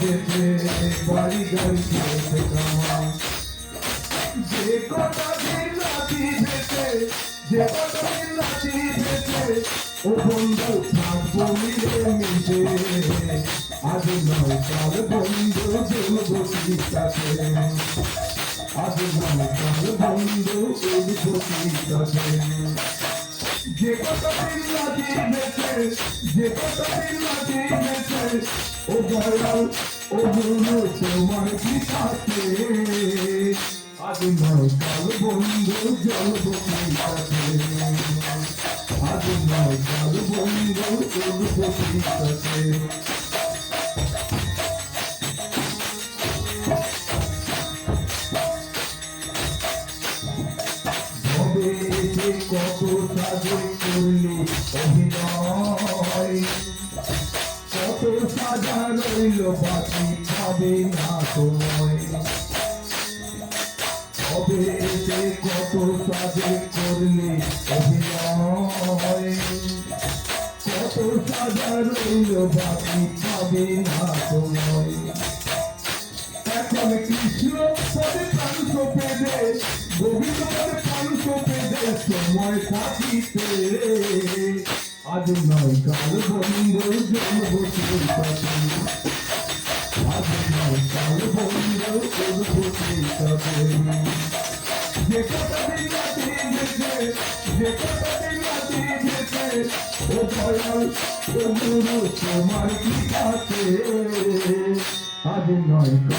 যেতে বাড়ি গাড়ি যেতে কামাই যে কটা দিন রাতি ভেসে যে কটা দিন রাতি ভেসে ও বন্ধু থাকবো মিলে মিশে আজ নয় কাল বন্ধু চলবো শিক্ষাতে আজ নয় কাল বন্ধু চলবো শিক্ষাতে যে কটা দিন রাতি ভেসে যে কটা দিন রাতি ভেসে ও দয়াল ও গুরু তোমার কি থাকে আজ নয় কাল বন্ধু চলবো শিক্ষাতে আজ নয় কাল বন্ধু চলবো শিক্ষাতে কত সাজে করলি অভিনয় কত সাজা রইল বাকি পাবে না সময় কবে এসে কত সাজে করলি অভিনয় কত সাজা রইল বাকি পাবে না সময় এখন কৃষ্ণ পদে প্রাণ সপে দে গোবিন্দ পদে প্রাণ সপে দে সময় থাকিতে আজ নয় কাল বন্ধু জন্ম শিল্পাতে আজ নয় কাল বন্ধু জন্ম শিল্পাতে যে কটা দিন রাতি গেছে যে কটা দিন রাতি গেছে ও দয়াল ও গুরু তোমার কি আছে আজ নয় কাল